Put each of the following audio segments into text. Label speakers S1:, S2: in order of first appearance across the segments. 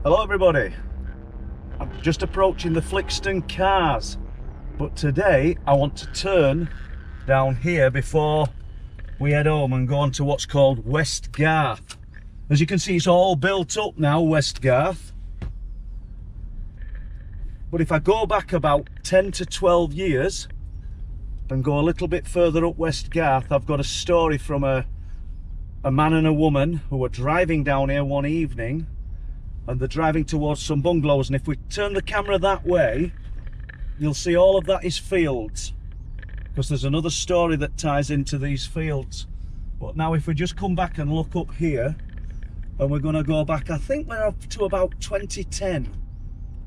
S1: Hello everybody, I'm just approaching the Flixton cars, but today I want to turn down here before we head home and go on to what's called Westgarth. As you can see, it's all built up now, Westgarth. But if I go back about 10 to 12 years and go a little bit further up Westgarth, I've got a story from a man and a woman who were driving down here one evening, and they're driving towards some bungalows, and if we turn the camera that way, you'll see all of that is fields, because there's another story that ties into these fields. But now if we just come back and look up here, and we're going to go back, I think we're up to about 2010,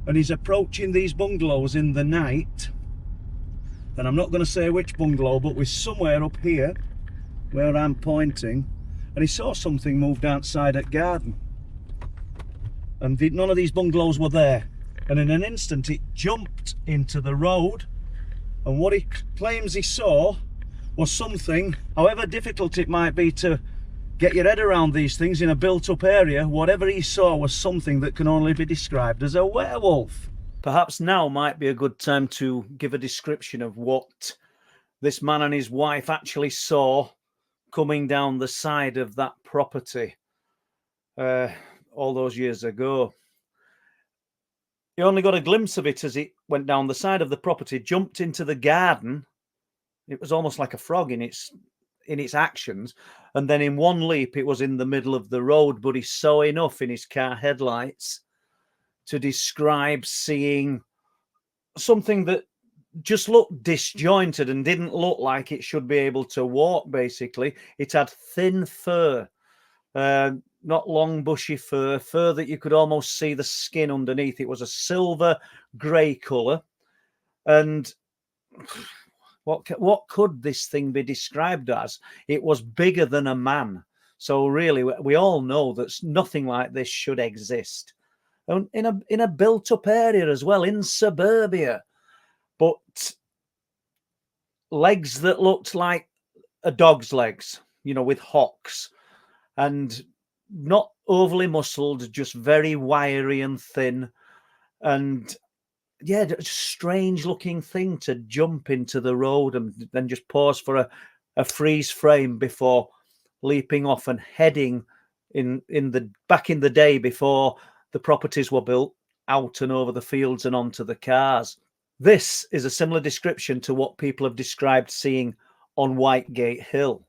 S1: and he's approaching these bungalows in the night, and I'm not going to say which bungalow, but we're somewhere up here where I'm pointing, and he saw something moved outside at garden. And none of these bungalows were there, and in an instant it jumped into the road, and what he claims he saw was something, however difficult it might be to get your head around these things in a built-up area, whatever he saw was something that can only be described as a werewolf. Perhaps now might be a good time to give a description of what this man and his wife actually saw coming down the side of that property all those years ago. He only got a glimpse of it as it went down the side of the property, jumped into the garden. It was almost like a frog in its actions, and then in one leap it was in the middle of the road. But he saw enough in his car headlights to describe seeing something that just looked disjointed and didn't look like it should be able to walk. Basically, it had thin fur, not long bushy fur that you could almost see the skin underneath. It was a silver grey colour, and what could this thing be described as? It was bigger than a man. So really, we all know that nothing like this should exist, and in a built-up area as well, in suburbia. But legs that looked like a dog's legs, you know, with hocks, and not overly muscled, just very wiry and thin, and yeah, a strange looking thing to jump into the road and then just pause for a freeze frame before leaping off and heading back in the day before the properties were built, out and over the fields and onto the cars. This is a similar description to what people have described seeing on Whitegate Hill,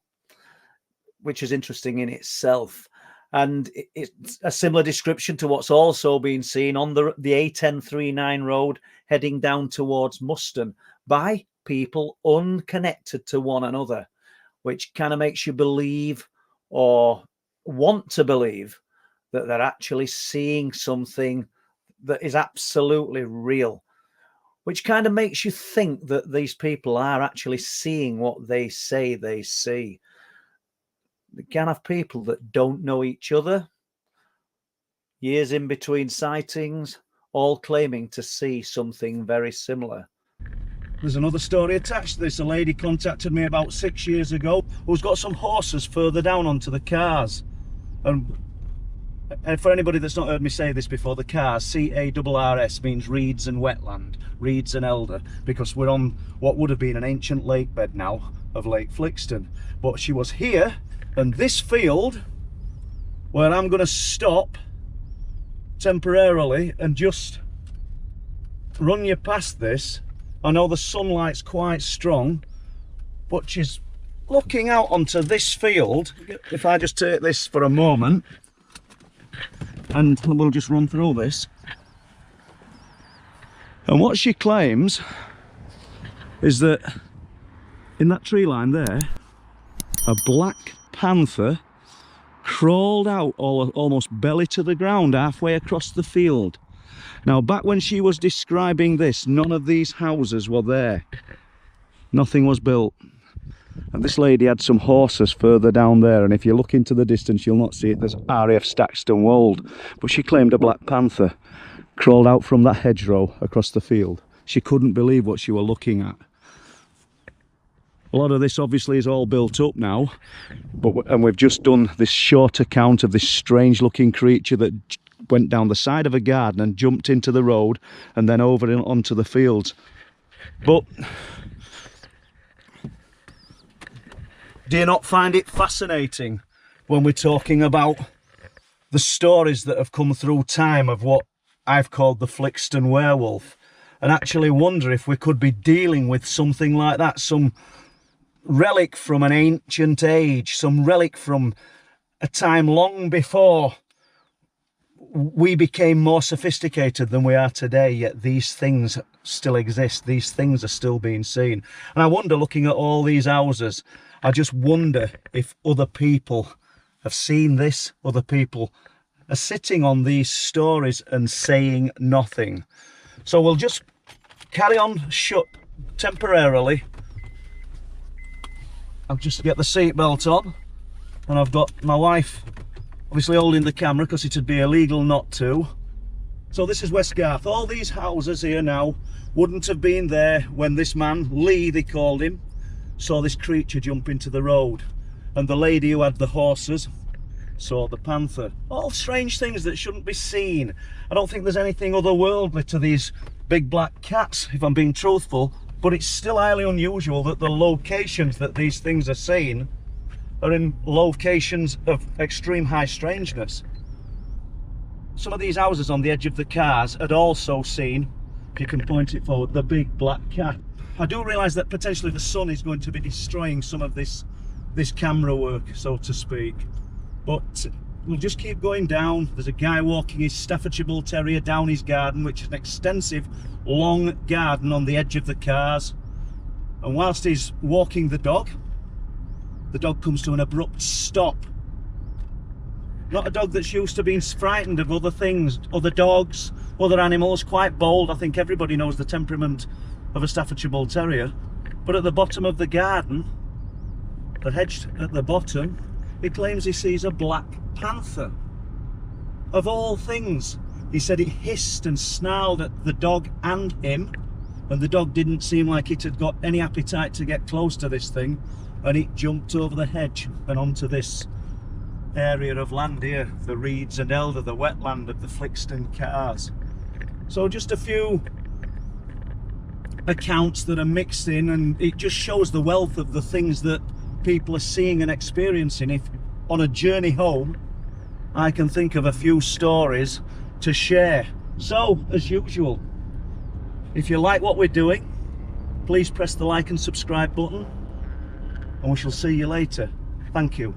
S1: which is interesting in itself. And it's a similar description to what's also been seen on the A1039 road heading down towards Muston by people unconnected to one another, which kind of makes you believe or want to believe that they're actually seeing something that is absolutely real, which kind of makes you think that these people are actually seeing what they say they see. The kind of people that don't know each other, years in between sightings, all claiming to see something very similar. There's another story attached to this. A lady contacted me about 6 years ago who's got some horses further down onto the cars. And for anybody that's not heard me say this before, the cars, C-A-R-R-S, means reeds and wetland, reeds and elder, because we're on what would have been an ancient lake bed now of Lake Flixton. But she was here, and this field, where I'm going to stop temporarily and just run you past this. I know the sunlight's quite strong, but she's looking out onto this field. If I just take this for a moment, and we'll just run through this. And what she claims is that in that tree line there, a black panther crawled out almost belly to the ground halfway across the field. Now, back when she was describing this, none of these houses were there. Nothing was built. And this lady had some horses further down there, and if you look into the distance you'll not see it. There's RAF Staxton Wold, but she claimed a black panther crawled out from that hedgerow across the field. She couldn't believe what she was looking at.
S2: A lot of this obviously is all built up now, and we've just done this short account of this strange looking creature that went down the side of a garden and jumped into the road and then over and onto the fields. But do you not find it fascinating when we're talking about the stories that have come through time of what I've called the flixton werewolf, and actually wonder if we could be dealing with something like that, some relic from an ancient age, some relic from a time long before we became more sophisticated than we are today, yet these things still exist, these things are still being seen. And I wonder, looking at all these houses, I just wonder if other people have seen this, other people are sitting on these stories and saying nothing. So we'll just carry on shut temporarily. I'll just get the seatbelt on, and I've got my wife obviously holding the camera because it'd be illegal not to. So this is Westgarth. All these houses here now wouldn't have been there when this man, Lee they called him, saw this creature jump into the road, and the lady who had the horses saw the panther. All strange things that shouldn't be seen. I don't think there's anything otherworldly to these big black cats, if I'm being truthful, but it's still highly unusual that the locations that these things are seen are in locations of extreme high strangeness. Some of these houses on the edge of the cars had also seen, if you can point it forward, the big black cat. I do realise that potentially the sun is going to be destroying some of this camera work, so to speak, but we'll just keep going down. There's a guy walking his Staffordshire Bull Terrier down his garden, which is an extensive long garden on the edge of the cars, and whilst he's walking the dog comes to an abrupt stop. Not a dog that's used to being frightened of other things, other dogs, other animals, quite bold. I think everybody knows the temperament of a Staffordshire Bull Terrier. But at the bottom of the garden, the hedge at the bottom, he claims he sees a black panther. Of all things, he said it hissed and snarled at the dog and him, and the dog didn't seem like it had got any appetite to get close to this thing, and it jumped over the hedge and onto this area of land here, the reeds and elder, the wetland of the Flixton cars. So just a few accounts that are mixed in, and it just shows the wealth of the things that people are seeing and experiencing. If on a journey home I can think of a few stories to share. So as usual, if you like what we're doing, please press the like and subscribe button, and we shall see you later. Thank you.